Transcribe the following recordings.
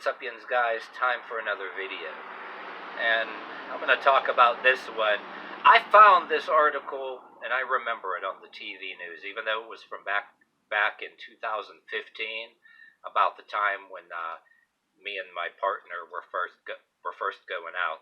what's up, yins guys? Time for another video. And I'm going to talk about this one. I found this article, and I remember it on the TV news, even though it was from back in 2015, about the time when me and my partner were first going out.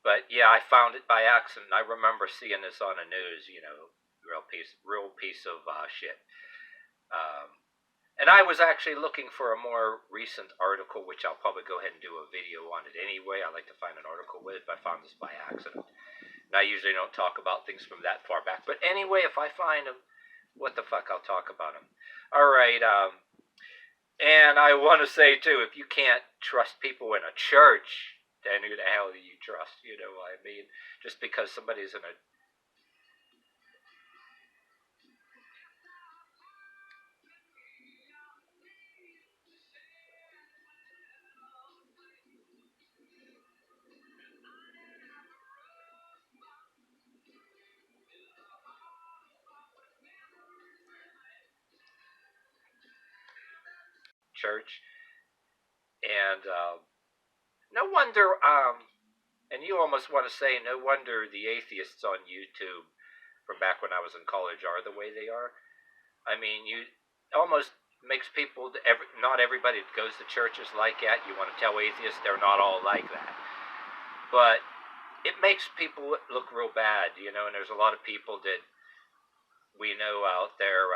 But yeah, I found it by accident. I remember seeing this on the news. Real piece of shit. Um, and I was actually looking for a more recent article, which I'll probably go ahead and do a video on it anyway. I like to find an article with it, but I found this by accident. And I usually don't talk about things from that far back. But anyway, if I find them, what the fuck, I'll talk about them. All right. And I want to say too, if you can't trust people in a church, then who the hell do you trust? You know what I mean? Just because somebody's in a church, and no wonder, and you almost want to say, no wonder the atheists on YouTube from back when I was in college are the way they are. I mean, you almost makes people, not everybody that goes to church is like that. You want to tell atheists they're not all like that. But it makes people look real bad, and there's a lot of people that we know out there,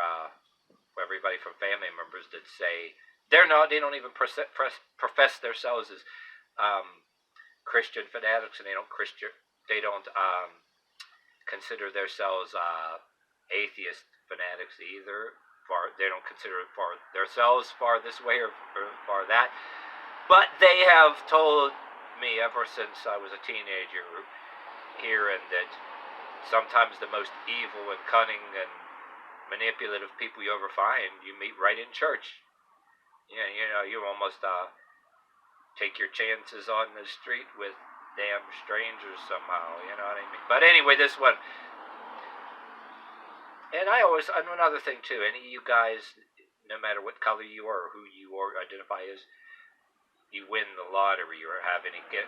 everybody from family members that say they don't even profess themselves as Christian fanatics, and they don't consider themselves atheist fanatics either. They don't consider it far themselves far this way or far that. But they have told me ever since I was a teenager here, and that sometimes the most evil and cunning and manipulative people you ever find, you meet right in church. You almost take your chances on the street with damn strangers somehow, you know what I mean? But anyway, this one. And another thing too, any of you guys, no matter what color you are or who you identify as, you win the lottery or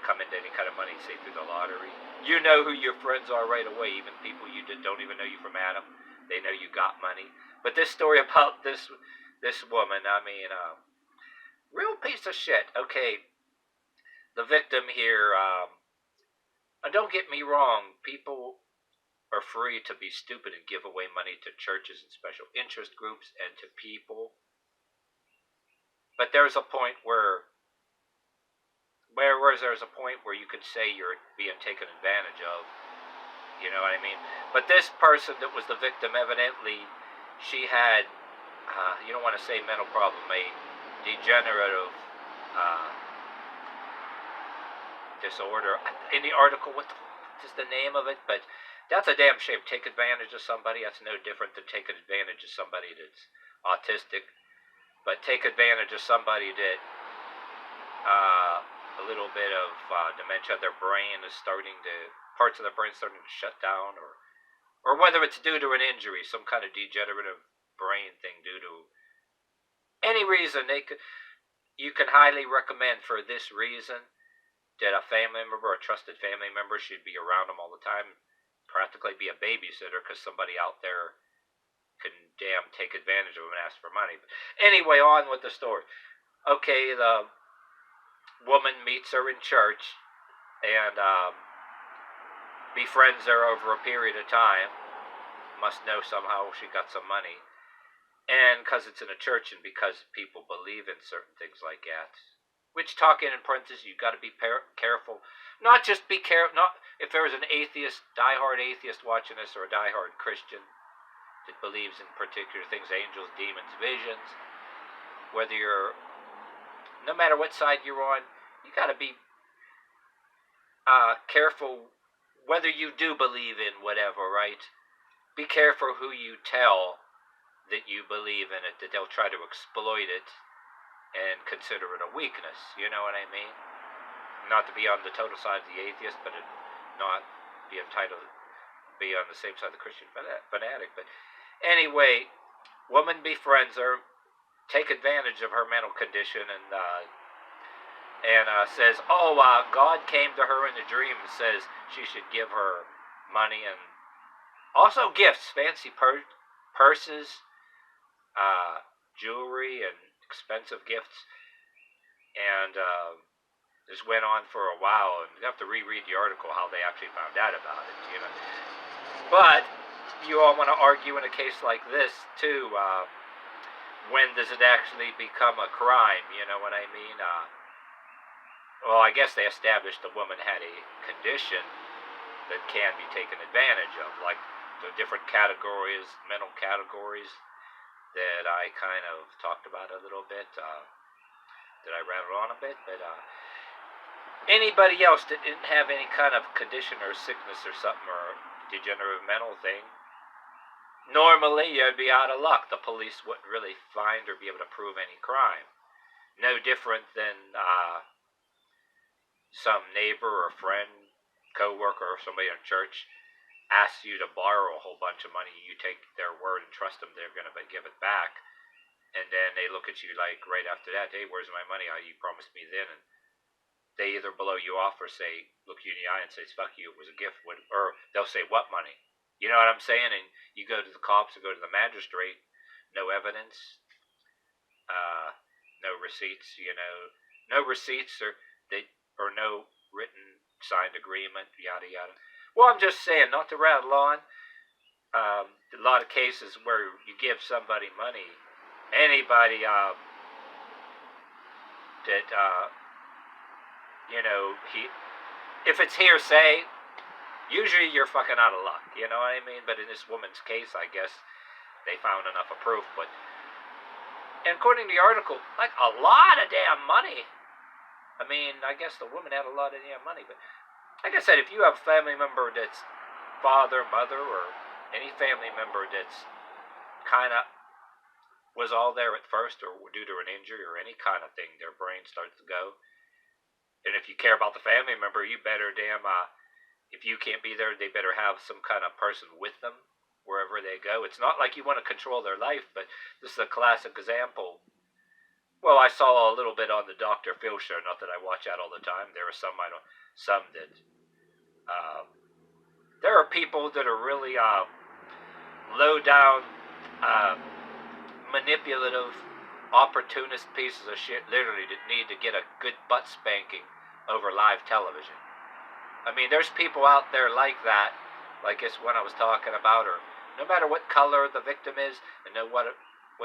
come into any kind of money, say through the lottery, you know who your friends are right away, even people you don't even know you from Adam. They know you got money. But this story about this woman, I mean, real piece of shit. Okay, the victim here, and don't get me wrong, people are free to be stupid and give away money to churches and special interest groups and to people. But there's a point where there's a point where you could say you're being taken advantage of. You know what I mean? But this person that was the victim, evidently, she had, you don't want to say mental problem, a degenerative disorder. In the article, what is the name of it? But that's a damn shame. Take advantage of somebody, that's no different than taking advantage of somebody that's autistic. But take advantage of somebody that a little bit of dementia, their brain is parts of their brain starting to shut down, or whether it's due to an injury, some kind of degenerative brain thing due to any reason, you can highly recommend for this reason that a family member, a trusted family member, should be around them all the time, practically be a babysitter, because somebody out there can damn take advantage of them and ask for money. But anyway, on with the story. Okay, the woman meets her in church and befriends her over a period of time. Must know somehow she got some money. And because it's in a church and because people believe in certain things like that, which, talking in parentheses, you've got to be careful. Not just be careful, not if there was an atheist, diehard atheist watching this, or a diehard Christian, that believes in particular things, angels, demons, visions. Whether you're, no matter what side you're on, you got to be careful whether you do believe in whatever, right? Be careful who you tell that you believe in it, that they'll try to exploit it and consider it a weakness. You know what I mean? Not to be on the total side of the atheist, but not be entitled to be on the same side of the Christian fanatic. But anyway, woman befriends her, take advantage of her mental condition, and says, God came to her in a dream and says she should give her money and also gifts, fancy purses, jewelry, and expensive gifts. And this went on for a while, and you have to reread the article how they actually found out about it, you know. But you all want to argue in a case like this too. When does it actually become a crime? You know what I mean? Well, I guess they established the woman had a condition that can be taken advantage of, like the different categories, mental categories that I kind of talked about a little bit. That I rattled on a bit, but anybody else that didn't have any kind of condition or sickness or something or degenerative mental thing, normally you'd be out of luck. The police wouldn't really find or be able to prove any crime. No different than some neighbor or friend, co-worker, or somebody in church asks you to borrow a whole bunch of money. You take their word and trust them they're going to give it back. And then they look at you like right after that, hey, where's my money? You promised me then. And they either blow you off or say, look you in the eye and say, fuck you, it was a gift. Or they'll say, what money? You know what I'm saying? And you go to the cops or go to the magistrate, no evidence, no receipts, no receipts or no written signed agreement, yada yada. Well, I'm just saying, not to rattle on. A lot of cases where you give somebody money, anybody that if it's hearsay, usually you're fucking out of luck. You know what I mean? But in this woman's case, I guess they found enough of proof. And according to the article, like a lot of damn money. I mean, I guess the woman had a lot of damn money, but like I said, if you have a family member that's father, mother, or any family member that's kind of was all there at first, or due to an injury or any kind of thing, their brain starts to go. And if you care about the family member, you better if you can't be there, they better have some kind of person with them wherever they go. It's not like you want to control their life, but this is a classic example. Well, I saw a little bit on the Dr. Phil show. Not that I watch that all the time. There are some that. There are people that are really low down, manipulative, opportunist pieces of shit. Literally, that need to get a good butt spanking over live television. I mean, there's people out there like that, like this one I was talking about, or no matter what color the victim is, and know what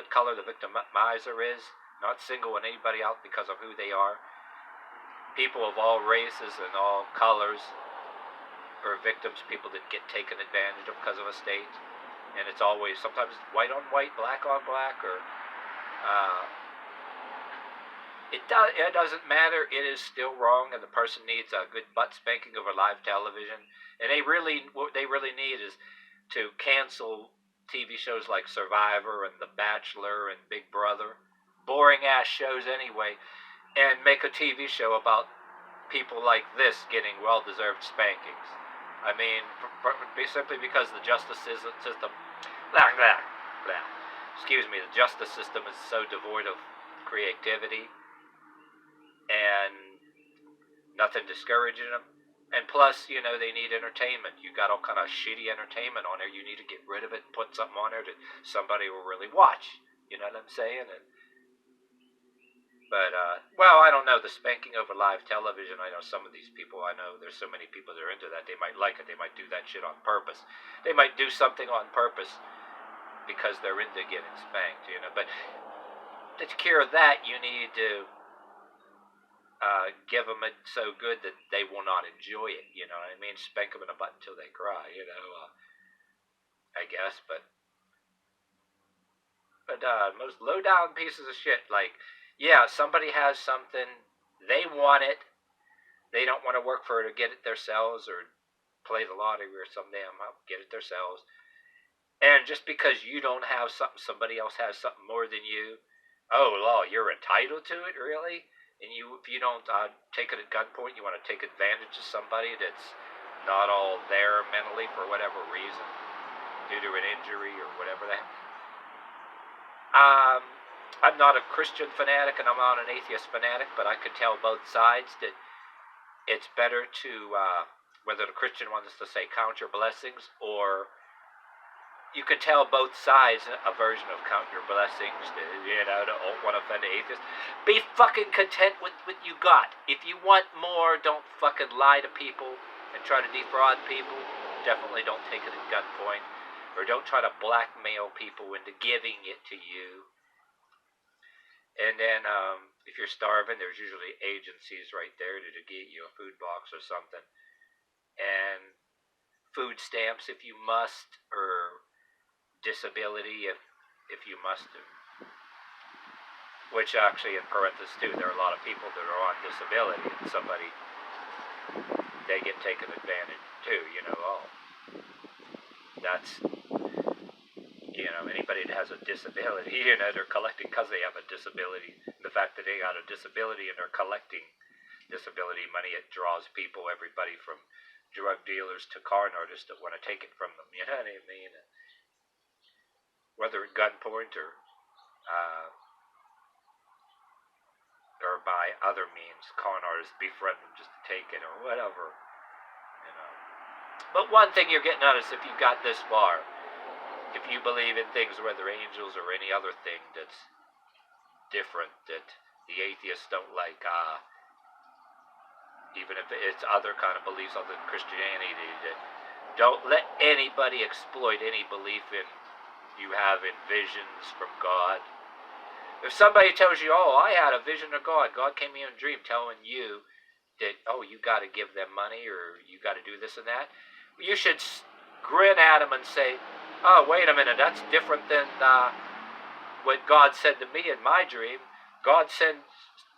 color the victimizer is. Not singling anybody out because of who they are. People of all races and all colors are victims, people that get taken advantage of because of a state. And it's always, sometimes white on white, black on black, or it doesn't matter. It is still wrong, and the person needs a good butt spanking over live television. And what they really need is to cancel TV shows like Survivor and The Bachelor and Big Brother. Boring ass shows anyway, and make a TV show about people like this getting well-deserved spankings. I mean, simply because the justice system, the justice system is so devoid of creativity and nothing discouraging them. And plus, they need entertainment. You got all kind of shitty entertainment on there. You need to get rid of it and put something on there that somebody will really watch. You know what I'm saying? But, I don't know, the spanking over live television, I know some of these people, there's so many people that are into that, they might like it, they might do that shit on purpose. They might do something on purpose because they're into getting spanked, But to cure that, you need to give them it so good that they will not enjoy it, you know what I mean? Spank them in the butt until they cry, I guess, but Most low down pieces of shit. Like, yeah, somebody has something, they want it, they don't want to work for it or get it themselves or play the lottery or some damn get it themselves. And just because you don't have something, somebody else has something more than you. Oh, law, you're entitled to it, really? And if you don't take it at gunpoint, you want to take advantage of somebody that's not all there mentally for whatever reason, due to an injury or whatever that. I'm not a Christian fanatic and I'm not an atheist fanatic, but I could tell both sides that it's better to, whether the Christian wants to say count your blessings, or you can tell both sides a version of count your blessings, don't want to offend the atheist. Be fucking content with what you got. If you want more, don't fucking lie to people and try to defraud people. Definitely don't take it at gunpoint. Or don't try to blackmail people into giving it to you. And then, if you're starving, there's usually agencies right there to get you a food box or something. And food stamps if you must, or disability if you must. Which actually, in parentheses too, there are a lot of people that are on disability, and they get taken advantage too, that's, anybody that has a disability, they're collecting because they have a disability. And the fact that they got a disability and they're collecting disability money, it draws people, everybody from drug dealers to con artists that want to take it from them, you know what I mean? Whether at gunpoint or by other means, con artists befriend them just to take it or whatever, But one thing you're getting at is if you got this far, if you believe in things, whether angels or any other thing that's different, that the atheists don't like, even if it's other kind of beliefs other than Christianity, that don't let anybody exploit any belief in you have in visions from God. If somebody tells you, oh, I had a vision of God, God came in a dream telling you that, oh, you got to give them money or you got to do this and that, you should grin at them and say, oh, wait a minute, that's different than what God said to me in my dream. God said,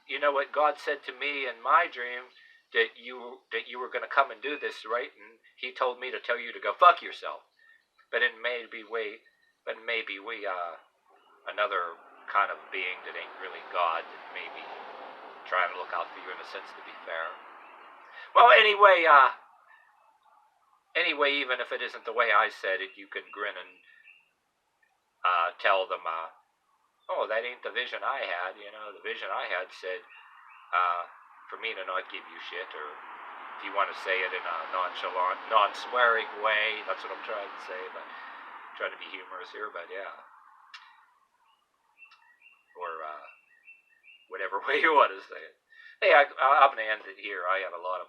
what God said to me in my dream, that you were going to come and do this, right? And he told me to tell you to go fuck yourself. But it may be another kind of being that ain't really God, that may be trying to look out for you in a sense, to be fair. Well, anyway, even if it isn't the way I said it, you can grin and tell them, oh, that ain't the vision I had. The vision I had said for me to not give you shit, or if you want to say it in a nonchalant, non-swearing way, that's what I'm trying to say, but I'm trying to be humorous here, but yeah. Or whatever way you want to say it. Hey, I'm going to end it here. I have a lot of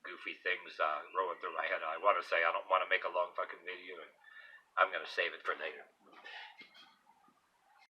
goofy things rolling through my head. I want to say I don't want to make a long fucking video, and I'm going to save it for later.